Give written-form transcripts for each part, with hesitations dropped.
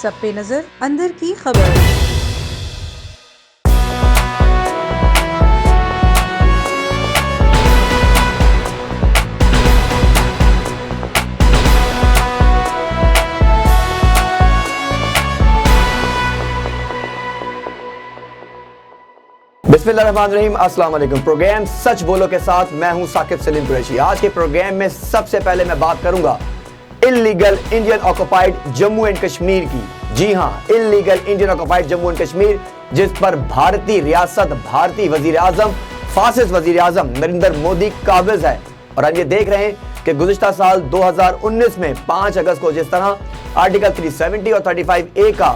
سب پہ نظر اندر کی خبر۔ بسم اللہ الرحمن الرحیم، السلام علیکم۔ پروگرام سچ بولو کے ساتھ میں ہوں SaqibSaleemQureshi۔ آج کے پروگرام میں سب سے پہلے میں بات کروں گا illegal Indian occupied Jammu and Kashmir کی۔ جی ہاں، illegal Indian occupied Jammu and Kashmir, جس پر بھارتی ریاست، بھارتی وزیر اعظم، فاسسٹ وزیر اعظم نریندر مودی قابض ہے۔ اور ہم یہ دیکھ رہے ہیں کہ گزشتہ سال 2019 میں 5 اگست کو جس طرح آرٹیکل 370 اور 35A کا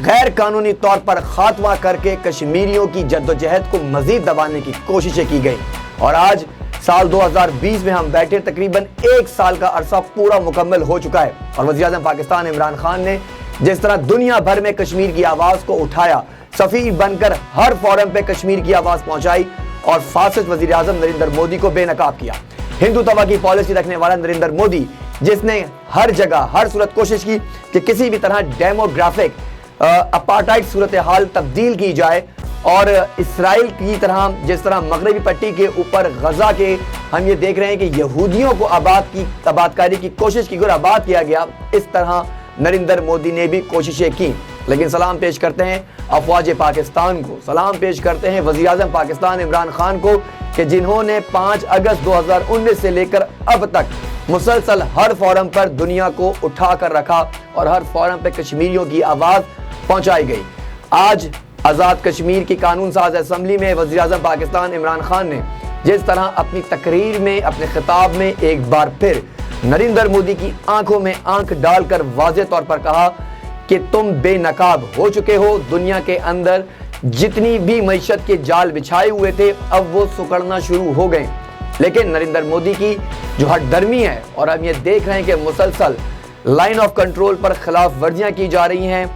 غیر قانونی طور پر خاتمہ کر کے کشمیریوں کی جدوجہد کو مزید دبانے کی کوششیں کی گئی، اور آج سال 2020 میں ہم بیٹھے تقریباً 1 سال کا عرصہ پورا مکمل ہو چکا ہے، اور وزیر اعظم پاکستان عمران خان نے جس طرح دنیا بھر میں کشمیر کی آواز کو اٹھایا، سفیر بن کر ہر فورم پہ کشمیر کی آواز پہنچائی، اور فاسسٹ وزیر اعظم نریندر مودی کو بے نقاب کیا۔ ہندوتوا کی پالیسی رکھنے والا نریندر مودی، جس نے ہر جگہ ہر صورت کوشش کی کہ کسی بھی طرح ڈیموگرافک اپارٹائڈ صورتحال تبدیل کی جائے، اور اسرائیل کی طرح جس طرح مغربی پٹی کے اوپر غزہ کے ہم یہ دیکھ رہے ہیں کہ یہودیوں کو آبادکاری کی کوشش کی اور آباد کیا گیا، اس طرح نریندر مودی نے بھی کوششیں کی۔ لیکن سلام پیش کرتے ہیں افواج پاکستان کو، سلام پیش کرتے ہیں وزیر اعظم پاکستان عمران خان کو، کہ جنہوں نے 5 اگست 2019 سے لے کر اب تک مسلسل ہر فورم پر دنیا کو اٹھا کر رکھا، اور ہر فورم پہ کشمیریوں کی آواز پہنچائی گئی۔ آج آزاد کشمیر کی قانون ساز اسمبلی میں وزیر اعظم پاکستان عمران خان نے جس طرح اپنی تقریر میں، اپنے خطاب میں ایک بار پھر نریندر مودی کی آنکھوں میں آنکھ ڈال کر واضح طور پر کہا کہ تم بے نقاب ہو چکے ہو، دنیا کے اندر جتنی بھی معیشت کے جال بچھائے ہوئے تھے اب وہ سکڑنا شروع ہو گئے۔ لیکن نریندر مودی کی جو ہٹ درمی ہے، اور ہم یہ دیکھ رہے ہیں کہ مسلسل لائن آف کنٹرول پر خلاف ورزیاں کی جا رہی ہیں،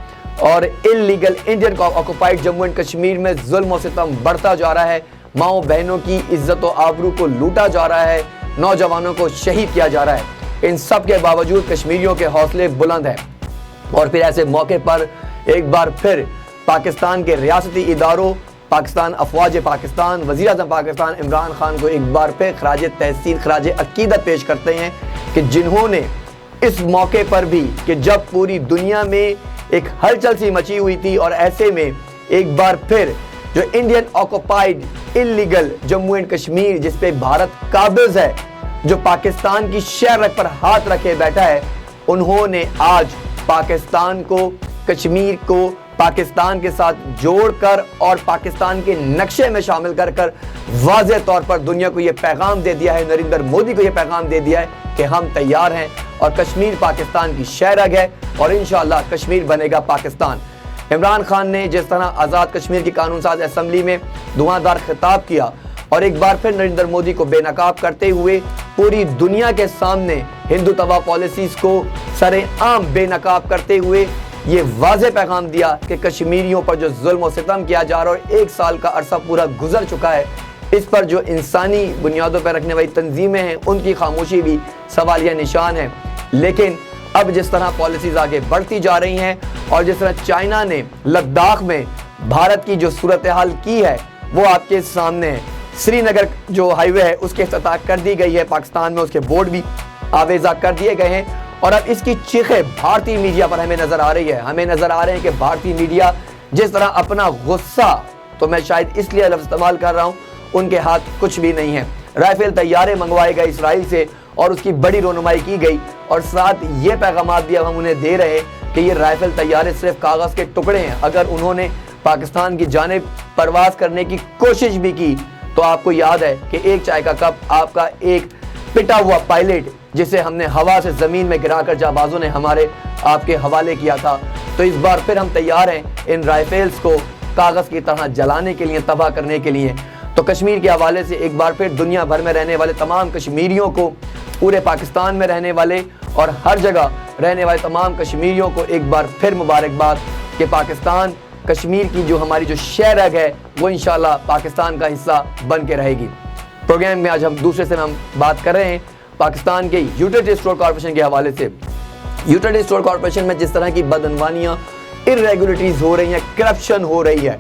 اور illegal Indian occupied Jammu and Kashmir میں ظلم و ستم بڑھتا جا رہا ہے، ماؤں بہنوں کی عزت و آبرو کو لوٹا جا رہا ہے، نوجوانوں کو شہید کیا جا رہا ہے۔ ان سب کے باوجود کشمیریوں کے حوصلے بلند ہیں، اور پھر ایسے موقع پر ایک بار پھر پاکستان کے ریاستی اداروں، پاکستان افواج پاکستان، وزیر اعظم پاکستان عمران خان کو ایک بار پھر خراج تحسین، خراج عقیدت پیش کرتے ہیں کہ جنہوں نے اس موقع پر بھی، کہ جب پوری دنیا میں ایک ہلچل سی مچی ہوئی تھی، اور ایسے میں ایک بار پھر جو Indian آکوپائیڈ illegal Jammu and Kashmir, جس پہ بھارت قابض ہے، جو پاکستان کی شہرت پر ہاتھ رکھے بیٹھا ہے، انہوں نے آج پاکستان کو، کشمیر کو پاکستان کے ساتھ جوڑ کر اور پاکستان کے نقشے میں شامل کر کر واضح طور پر دنیا کو یہ پیغام دے دیا ہے، نریندر مودی کو یہ پیغام دے دیا ہے کہ ہم تیار ہیں، اور کشمیر پاکستان کی شہرگ ہے، اور انشاءاللہ کشمیر بنے گا پاکستان۔ عمران خان نے جس طرح آزاد کشمیر کی قانون ساز اسمبلی میں دھواندار خطاب کیا، اور ایک بار پھر نریندر مودی کو بے نقاب کرتے ہوئے پوری دنیا کے سامنے ہندوتوا پالیسیز کو سر عام بے نقاب کرتے ہوئے یہ واضح پیغام دیا کہ کشمیریوں پر جو ظلم و ستم کیا جا رہا ہے، اور 1 سال کا عرصہ پورا گزر چکا ہے، اس پر جو انسانی بنیادوں پر رکھنے والی تنظیمیں ہیں، ان کی خاموشی بھی سوالیہ نشان ہے۔ لیکن اب جس طرح پالیسیز آگے بڑھتی جا رہی ہیں، اور جس طرح چائنا نے لداخ میں بھارت کی جو صورتحال کی ہے وہ آپ کے سامنے ہے۔ سری نگر جو ہائی وے ہے اس کے افتتاح کر دی گئی ہے، پاکستان میں اس کے بورڈ بھی آویزہ کر دیے گئے ہیں، اور اب اس کی چیخیں بھارتی میڈیا پر ہمیں نظر آ رہی ہے۔ ہمیں نظر آ رہے ہیں کہ بھارتی میڈیا جس طرح اپنا غصہ، تو میں شاید اس لیے لفظ استعمال کر رہا ہوں، ان کے ہاتھ کچھ بھی نہیں ہے۔ رائفل طیارے منگوائے گئے اسرائیل سے، اور اس کی بڑی رونمائی کی گئی، اور ساتھ یہ پیغامات بھی اب ہم انہیں دے رہے ہیں کہ یہ رائفل طیارے صرف کاغذ کے ٹکڑے ہیں، اگر انہوں نے پاکستان کی جانب پرواز کرنے کی کوشش بھی کی تو آپ کو یاد ہے کہ ایک چائے کا کپ آپ کا ایک پٹا ہوا پائلٹ، جسے ہم نے ہوا سے زمین میں گرا کر جانبازوں نے ہمارے آپ کے حوالے کیا تھا، تو اس بار پھر ہم تیار ہیں ان رائفلز کو کاغذ کی طرح جلانے کے لیے، تباہ کرنے کے لیے۔ تو کشمیر کے حوالے سے ایک بار پھر دنیا بھر میں رہنے والے تمام کشمیریوں کو، پورے پاکستان میں رہنے والے اور ہر جگہ رہنے والے تمام کشمیریوں کو ایک بار پھر مبارکباد کہ پاکستان، کشمیر کی جو ہماری جو شہرگ ہے وہ انشاءاللہ پاکستان کا حصہ بن کے رہے گی۔ پروگرام میں آج ہم دوسرے سے ہم بات کر رہے ہیں پاکستان کے یوٹیلیٹی اسٹور کارپوریشن کے حوالے سے۔ یوٹیلیٹی اسٹور کارپوریشن میں جس طرح کی بدعنوانیاں، irregularities ہو رہی ہیں، کرپشن ہو رہی ہے،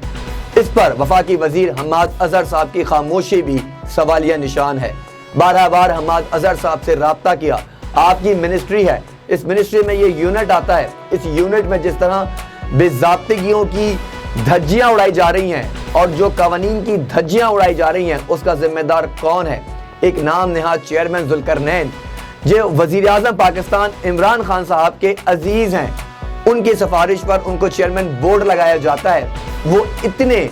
اس پر وفاقی وزیر حماد اظہر صاحب کی خاموشی بھی سوالیہ نشان ہے۔ بار بار حماد اظہر صاحب سے رابطہ کیا، آپ کی منسٹری ہے، اس منسٹری میں یہ یونٹ آتا ہے، اس یونٹ میں جس طرح بے ضابطگیوں کی دھجیاں اڑائی جا رہی ہیں اور جو قوانین کی دھجیاں اڑائی جا رہی ہیں، اس کا ذمہ دار کون ہے؟ ایک نام نہاد چیئرمین ذوالقرنین جو وزیر اعظم پاکستان عمران خان صاحب کے عزیز ہیں، ان کی سفارش پر ان کو چیئرمین بورڈ لگایا جاتا ہے، وہ اتنے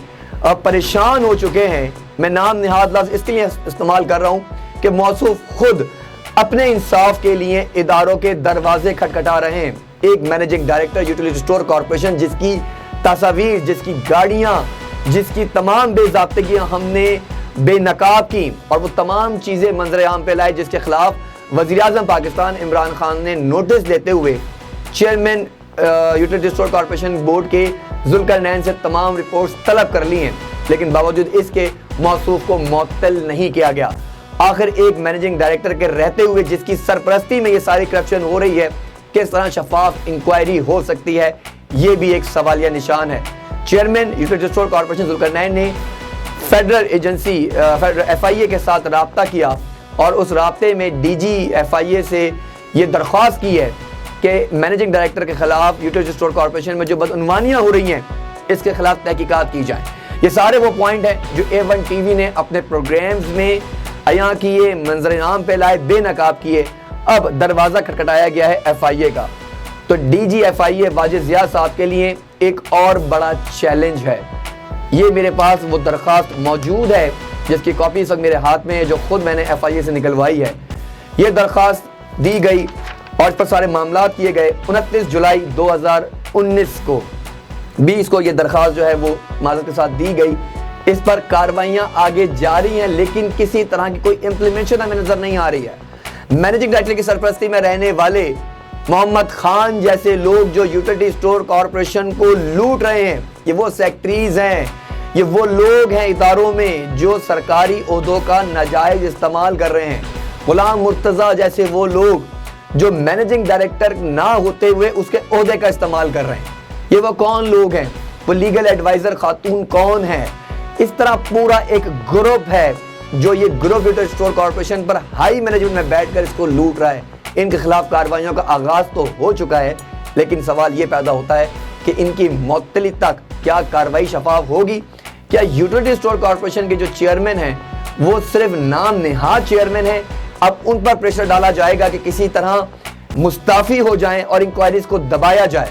پریشان ہو چکے ہیں۔ میں نام نہاد لفظ اس لیے استعمال کر رہا ہوں کہ موصوف خود اپنے انصاف کے لیے اداروں کے دروازے کھٹکھٹا رہے ہیں۔ ایک managing director utility store corporation جس کی تصاویر، جس کی گاڑیاں، جس کی تمام بے ضابطگیاں ہم نے بے نقاب کی اور وہ تمام چیزیں منظر عام پہ لائے، جس کے خلاف وزیر اعظم پاکستان عمران خان نے نوٹس دیتے ہوئے chairman utility store corporation board کے ذوالقرنین سے تمام رپورٹس طلب کر لی ہیں، لیکن باوجود اس کے موصوف کو معطل نہیں کیا گیا۔ آخر ایک مینیجنگ ڈائریکٹر کے رہتے ہوئے جس کی سرپرستی میں یہ ساری کرپشن ہو رہی ہے، کس طرح شفاف انکوائری ہو سکتی ہے؟ یہ بھی ایک سوالیہ نشان ہے۔ Chairman utility store corporation Zulqarnain نے فیڈرل ایجنسی FIA کے ساتھ رابطہ کیا اور اس رابطے میں DG FIA سے یہ درخواست کی ہے کہ مینیجنگ ڈائریکٹر کے خلاف یوٹیلیٹی اسٹور کارپوریشن میں جو بدعنوانیاں ہو رہی ہیں اس کے خلاف تحقیقات کی جائیں۔ یہ سارے وہ پوائنٹ ہیں جو A1 TV نے اپنے پروگرامز میں عیاں کیے، منظر عام پہ لائے، بے نقاب کیے۔ اب دروازہ کھٹکھٹایا گیا ہے FIA کا، تو DG FIA واجد ضیاء صاحب کے لیے ایک اور بڑا چیلنج ہے۔ یہ میرے پاس وہ درخواست موجود ہے جس کی کاپی اس وقت میرے ہاتھ میں ہے، جو خود میں نے FIA سے نکلوائی ہے۔ یہ درخواست دی گئی اور اس پر سارے معاملات کیے گئے 29 جولائی 2019 کو 20 کو یہ درخواست جو ہے وہ معذرت کے ساتھ دی گئی۔ اس پر کاروائیاں آگے جاری ہیں، لیکن کسی طرح کی کوئی امپلیمنٹیشن ہمیں نظر نہیں آ رہی ہے۔ مینیجنگ ڈائریکٹر کی سرپرستی میں رہنے والے محمد خان جیسے لوگ جو یوٹیلیٹی اسٹور کارپوریشن کو لوٹ رہے ہیں، یہ وہ سیکٹریز ہیں، یہ وہ لوگ ہیں اداروں میں جو سرکاری عہدوں کا ناجائز استعمال کر رہے ہیں۔ غلام مرتضیٰ جیسے وہ لوگ جو مینیجنگ ڈائریکٹر نہ ہوتے ہوئے اس کے عہدے کا استعمال کر رہے ہیں۔ یہ وہ کون لوگ ہیں؟ وہ لیگل ایڈوائزر خاتون کون ہے؟ اس طرح پورا ایک گروپ ہے جو یہ گروپ یوٹیلیٹی اسٹور کارپوریشن پر ہائی مینجمنٹ میں بیٹھ کر اس کو لوٹ رہا ہے۔ ان کے خلاف کارروائیوں کا آغاز تو ہو چکا ہے، لیکن سوال یہ پیدا ہوتا ہے کہ ان کی معطلی تک کیا کارروائی شفاف ہوگی؟ کیا یوٹیلیٹی اسٹور کارپوریشن کے جو چیئرمین ہیں وہ صرف نام نہاد چیئرمین ہیں؟ اب ان پر پریشر ڈالا جائے گا کہ کسی طرح مستعفی ہو جائیں اور انکوائریز کو دبایا جائے۔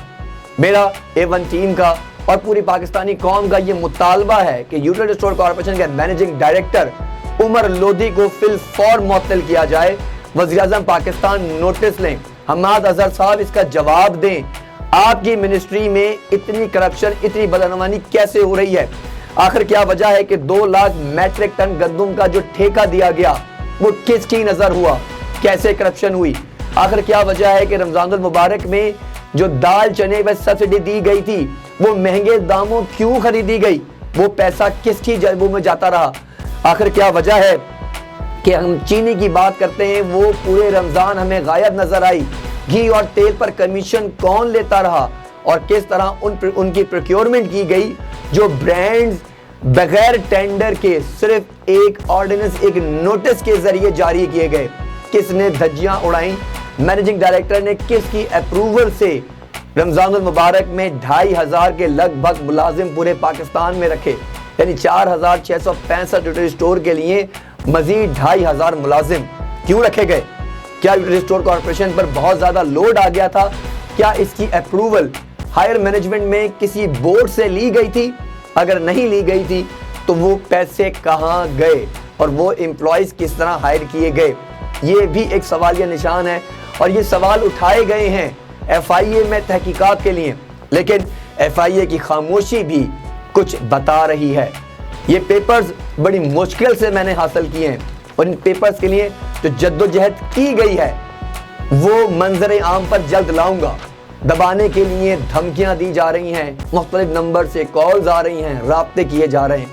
میرا A1 ٹیم کا اور پوری پاکستانی قوم کا یہ مطالبہ ہے کہ یوٹیلیٹی اسٹور کارپوریشن کے مینیجنگ ڈائریکٹر عمر لودھی کو فی الفور معطل کیا جائے۔ وزیر اعظم پاکستان نوٹس لیں، حماد اظہر صاحب اس کا جواب دیں۔ آپ کی منسٹری میں اتنی کرپشن، اتنی بدعنوانی کیسے ہو رہی ہے؟ آخر کیا وجہ ہے کہ 2 لاکھ میٹرک ٹن گندم کا جو ٹھیکہ دیا گیا وہ کس کی نظر ہوا؟ کیسے کرپشن ہوئی؟ آخر کیا وجہ ہے کہ رمضان المبارک میں جو دال چنے پر سبسڈی دی گئی تھی وہ مہنگے داموں کیوں خریدی گئی؟ وہ پیسہ کس کی جیبوں میں جاتا رہا؟ آخر کیا وجہ ہے کہ ہم چینی کی بات کرتے ہیں وہ پورے رمضان ہمیں غائب نظر آئی؟ گھی اور تیل پر کمیشن کون لیتا رہا اور کس طرح ان کی پروکیورمنٹ کی گئی جو برانڈز بغیر ٹینڈر کے صرف ایک آرڈیننس، ایک نوٹس کے ذریعے جاری کیے گئے؟ کس نے دھجیاں اڑائیں؟ مینیجنگ ڈائریکٹر نے کس کی اپروول سے رمضان المبارک میں 2500 کے لگ بھگ ملازم پورے پاکستان میں رکھے؟ یعنی 4665 یوٹیلیٹی اسٹور کے لیے مزید 2500 ملازم کیوں رکھے گئے؟ کیا یوٹیلیٹی اسٹور کارپوریشن پر بہت زیادہ لوڈ آ گیا تھا؟ کیا اس کی اپروول ہائر مینجمنٹ میں کسی بورڈ سے لی گئی تھی؟ اگر نہیں لی گئی تھی تو وہ پیسے کہاں گئے اور وہ امپلائیز کس طرح ہائر کیے گئے؟ یہ بھی ایک سوالیہ نشان ہے اور یہ سوال اٹھائے گئے ہیں FIA میں تحقیقات کے لیے، لیکن FIA کی خاموشی بھی کچھ بتا رہی ہے۔ یہ پیپرز بڑی مشکل سے میں نے حاصل کیے ہیں اور ان پیپرز کے لیے جو جدوجہد کی گئی ہے وہ منظر عام پر جلد لاؤں گا۔ دبانے کے لیے دھمکیاں دی جا رہی ہیں، مختلف نمبر سے کالز آ رہی ہیں، رابطے کیے جا رہے ہیں،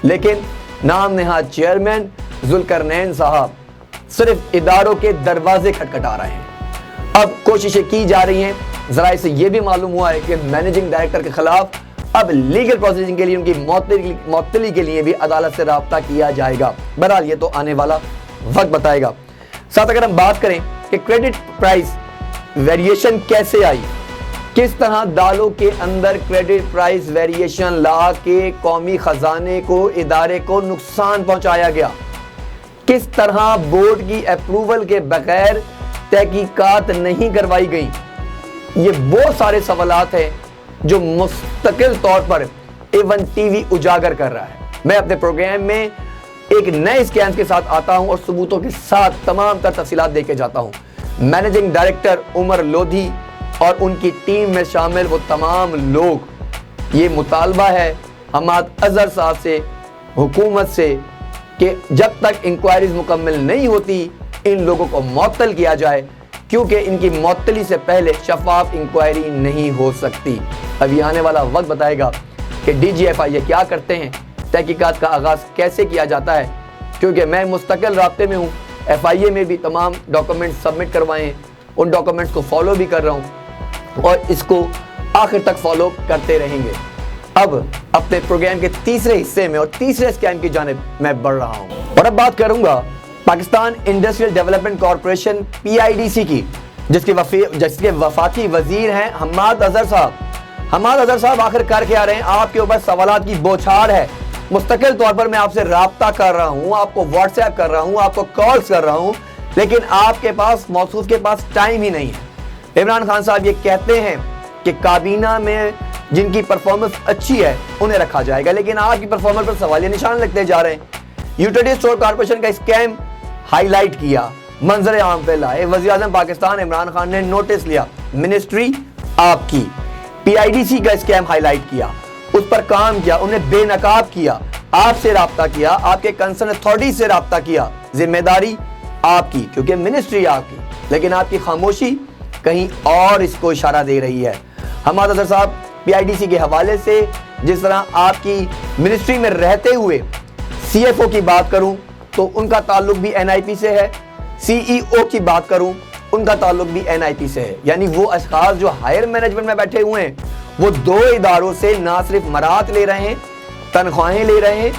لیکن نام نہاد چیئرمین ذوالقرنین صاحب صرف اداروں کے دروازے کھٹکھٹا رہے ہیں۔ اب کوششیں کی جا رہی ہیں. ذرائع سے یہ بھی معلوم ہوا ہے کہ مینیجنگ ڈائریکٹر کے خلاف اب لیگل پروسیسنگ کے لیے ان کی معطلی کے لیے بھی عدالت سے رابطہ کیا جائے گا. بہرحال یہ تو آنے والا وقت بتائے گا. ساتھ اگر ہم بات کریں کہ کریڈٹ پرائس ویریشن کیسے آئی, کس طرح دالوں کے اندر کریڈٹ پرائس ویریشن لا کے قومی خزانے کو, ادارے کو نقصان پہنچایا گیا, کس طرح بورڈ کی اپروول کے بغیر تحقیقات نہیں کروائی گئی, یہ بہت سارے سوالات ہیں جو مستقل طور پر ایون ٹی وی اجاگر کر رہا ہے. میں اپنے پروگرام میں ایک نئے اسکینز کے ساتھ آتا ہوں اور ثبوتوں کے ساتھ تمام تر تفصیلات دے کے جاتا ہوں. مینیجنگ ڈائریکٹر عمر لودھی اور ان کی ٹیم میں شامل وہ تمام لوگ, یہ مطالبہ ہے حماد اظہر صاحب سے, حکومت سے, کہ جب تک انکوائریز مکمل نہیں ہوتی ان لوگوں کو معطل کیا جائے, کیونکہ ان کی معطلی سے پہلے شفاف انکوائری نہیں ہو سکتی. ابھی آنے والا وقت بتائے گا کہ ڈی جی ایف آئی یہ کیا کرتے ہیں, تحقیقات کا آغاز کیسے کیا جاتا ہے, کیونکہ میں مستقل رابطے میں ہوں. ایف آئی اے میں بھی تمام ڈاکومنٹس سبمٹ کروائے ہیں, ان ڈاکومنٹس کو فالو بھی کر رہا ہوں اور اس کو آخر تک فالو کرتے رہیں گے. اب اپنے پروگرام کے تیسرے حصے میں اور تیسرے اسکیم کی جانب میں بڑھ رہا ہوں اور اب بات کروں گا Pakistan industrial development corporation PIDC کی, جس کے وفاقی وزیر ہیں حماد اظہر صاحب. حماد اظہر صاحب آخر کر کے آ رہے ہیں, آپ کے اوپر سوالات کی بوچھار ہے. مستقل طور پر میں آپ سے رابطہ کر رہا ہوں, آپ کو واٹس ایپ کر رہا ہوں, آپ کو کالز کر رہا ہوں, لیکن آپ کے پاس موصوف کے پاس ٹائم ہی نہیں ہے. عمران خان صاحب یہ کہتے ہیں کہ کابینہ میں جن کی پرفارمنس اچھی ہے انہیں رکھا جائے گا, لیکن آپ کی پرفارمنس پر سوالیہ نشان لگتے جا رہے ہیں. یوٹیلیٹی اسٹور کارپوریشن کا اسکیم ہائی لائٹ کیا, منظر عام پہ لائے, وزیر اعظم پاکستان عمران خان نے نوٹس لیا, منسٹری آپ کی. PIDC کا اسکیم ہائی لائٹ کیا, اس پر کام کیا, انہیں بے نقاب کیا, آپ سے رابطہ کیا, آپ کے کنسرن اتھارٹی سے رابطہ کیا. ذمہ داری آپ کی کیونکہ منسٹری آپ کی, لیکن آپ کی خاموشی کہیں اور اس کو اشارہ دے رہی ہے. حماد اظہر صاحب PIDC کے حوالے سے جس طرح آپ کی منسٹری میں رہتے ہوئے CFO کی بات کروں تو ان کا تعلق بھی NIP سے ہے, CEO کی بات کروں ان کا تعلق بھی NIP سے ہے. یعنی وہ اشخاص جو ہائر مینجمنٹ میں بیٹھے ہوئے ہیں وہ دو اداروں سے نہ صرف مراعات لے رہے ہیں, تنخواہیں لے رہے ہیں,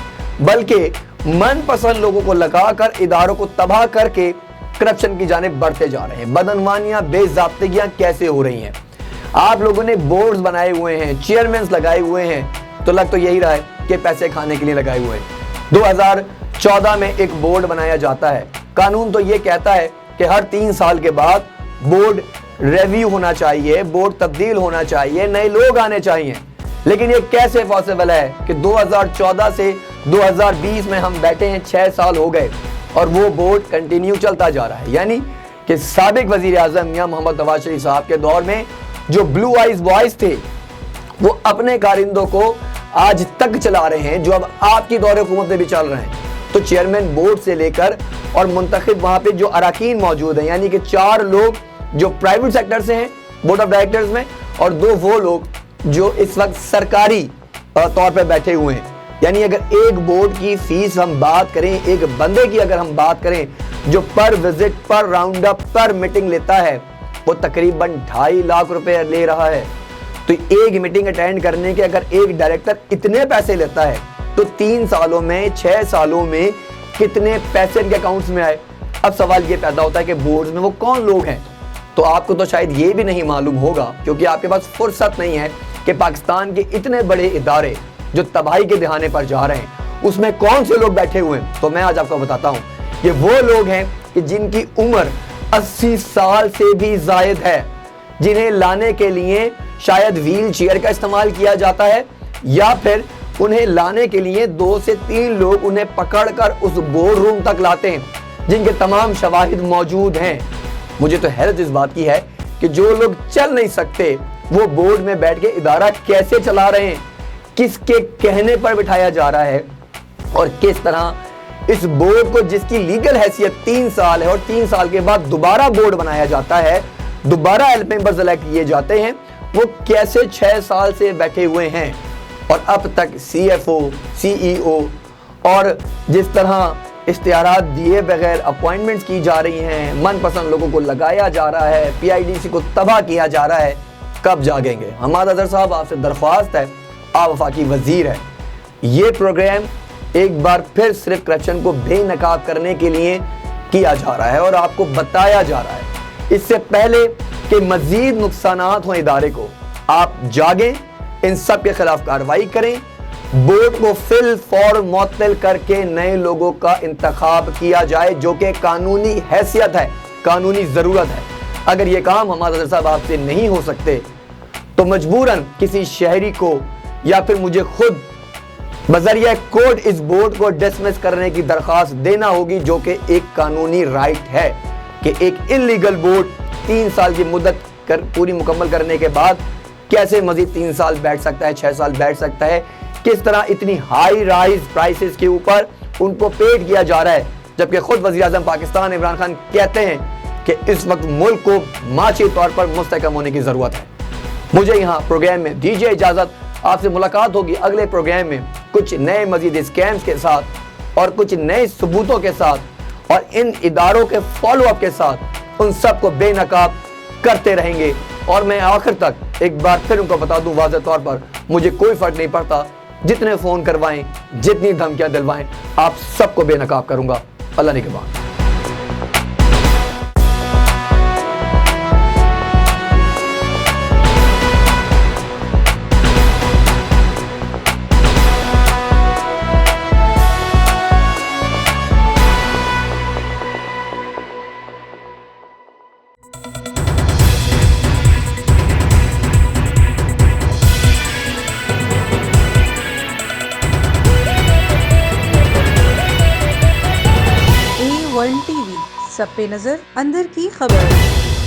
بلکہ من پسند لوگوں کو لگا کر اداروں کو تباہ کر کے کرپشن کی جانب بڑھتے جا رہے ہیں. بدعنوانیاں, بے ضابطگیاں کیسے ہو رہی ہیں. آپ لوگوں نے بورڈز بنائے ہوئے ہیں, چیئرمینز لگائے ہوئے ہیں, تو لگ تو یہی رہا ہے کہ پیسے کھانے کے لیے لگائے ہوئے ہیں. 2014 میں ایک بورڈ بنایا جاتا ہے, قانون تو یہ کہتا ہے کہ ہر 3 سال کے بعد بورڈ ریویو ہونا چاہیے, بورڈ تبدیل ہونا چاہیے, نئے لوگ آنے چاہیے, لیکن یہ کیسے پاسبل ہے کہ 2014 سے 2020 میں ہم بیٹھے ہیں, 6 سال ہو گئے اور وہ بورڈ کنٹینیو چلتا جا رہا ہے. یعنی کہ سابق وزیر اعظم میاں محمد نواز شریف صاحب کے دور میں جو بلو آئیز بوائز تھے وہ اپنے کارندوں کو آج تک چلا رہے ہیں, جو اب آپ کی دور حکومت میں بھی چل رہے ہیں. تو چیئرمین بورڈ سے لے کر اور منتخب وہاں پہ جو اراکین موجود ہیں, یعنی کہ 4 لوگ جو پرائیویٹ سیکٹر سے ہیں بورڈ آف ڈائریکٹرز میں, اور 2 وہ لوگ جو اس وقت سرکاری طور پہ بیٹھے ہوئے ہیں. یعنی اگر ایک بورڈ کی فیس ہم بات کریں, ایک بندے کی اگر ہم بات کریں جو پر وزٹ, پر راؤنڈ اپ, پر میٹنگ لیتا ہے, وہ تقریباً 2.5 لاکھ روپے لے رہا ہے. تو ایک میٹنگ اٹینڈ کرنے کے اگر ایک ڈائریکٹر اتنے پیسے لیتا ہے تو 3 سالوں میں, 6 سالوں میں کتنے پیسے ان کے اکاؤنٹس میں آئے. اب سوال یہ پیدا ہوتا ہے کہ بورڈز میں وہ کون لوگ ہیں. تو آپ کو تو شاید یہ بھی نہیں معلوم ہوگا, کیونکہ آپ کے پاس فرصت نہیں ہے کہ پاکستان کے اتنے بڑے ادارے جو تباہی کے دہانے پر جا رہے ہیں اس میں کون سے لوگ بیٹھے ہوئے ہیں. تو میں آج آپ کو بتاتا ہوں, یہ وہ لوگ ہیں کہ جن کی عمر 80 سال سے بھی زائد ہے, جنہیں لانے کے لیے شاید ویل چیئر کا استعمال کیا جاتا ہے, یا پھر انہیں لانے کے لیے 2 سے 3 لوگ انہیں پکڑ کر اس بورڈ روم تک لاتے ہیں جن کے تمام شواہد موجود ہیں. مجھے تو حیرت اس بات کی ہے کہ جو لوگ چل نہیں سکتے وہ بورڈ میں بیٹھ کے ادارہ کیسے چلا رہے ہیں, کس کے کہنے پر بٹھایا جا رہا ہے, اور کس طرح اس بورڈ کو جس کی لیگل حیثیت 3 سال ہے اور 3 سال کے بعد دوبارہ بورڈ بنایا جاتا ہے, دوبارہ ہیلپ ممبرز الیکٹ کیے جاتے ہیں, وہ کیسے 6 سال سے بیٹھے ہوئے ہیں اور اب تک CFO, CEO اور جس طرح اشتہارات دیے بغیر اپوائنٹمنٹس کی جا رہی ہیں، من پسند لوگوں کو لگایا جا رہا ہے، PIDC کو تباہ کیا جا رہا ہے، کب جاگیں گے؟ حماد اظہر صاحب آپ سے درخواست ہے، آپ وفاقی وزیر ہیں، یہ پروگرام ایک بار پھر صرف کرپشن کو بے نقاب کرنے کے لیے کیا جا رہا ہے اور آپ کو بتایا جا رہا ہے۔ اس سے پہلے کہ مزید نقصانات ہوں ادارے کو، آپ جاگیں، ان سب کے خلاف کارروائی کریں، بورڈ کو فی الفور معطل کر کے نئے لوگوں کا انتخاب کیا جائے جو کہ قانونی حیثیت ہے، قانونی ضرورت ہے۔ اگر یہ کام حماد اظہر صاحب آپ سے نہیں ہو سکتے تو مجبوراً کسی شہری کو یا پھر مجھے خود بذریعہ کورٹ اس بورڈ کو ڈسمس کرنے کی درخواست دینا ہوگی، جو کہ ایک قانونی رائٹ ہے کہ ایک انلیگل بورڈ 3 سال کی مدت پوری مکمل کرنے کے بعد کیسے مزید 3 سال بیٹھ سکتا ہے، 6 سال بیٹھ سکتا ہے، کس طرح اتنی ہائی رائز پرائسز کے اوپر ان کو پیڈ کیا جا رہا ہے، جبکہ خود وزیر اعظم پاکستان عمران خان کہتے ہیں کہ اس وقت ملک کو معاشی طور پر مستحکم ہونے کی ضرورت ہے۔ مجھے یہاں پروگرام میں دیجیے اجازت، آپ سے ملاقات ہوگی اگلے پروگرام میں کچھ نئے مزید اسکیمز کے ساتھ اور کچھ نئے ثبوتوں کے ساتھ اور ان اداروں کے فالو اپ کے ساتھ، ان سب کو بے نقاب کرتے رہیں گے۔ اور میں آخر تک ایک بار پھر ان کو بتا دوں واضح طور پر، مجھے کوئی فرق نہیں پڑتا، جتنے فون کروائیں، جتنی دھمکیاں دلوائیں، آپ سب کو بے نقاب کروں گا۔ اللہ نگہبان۔ A1 TV، سب پہ نظر، اندر کی خبر۔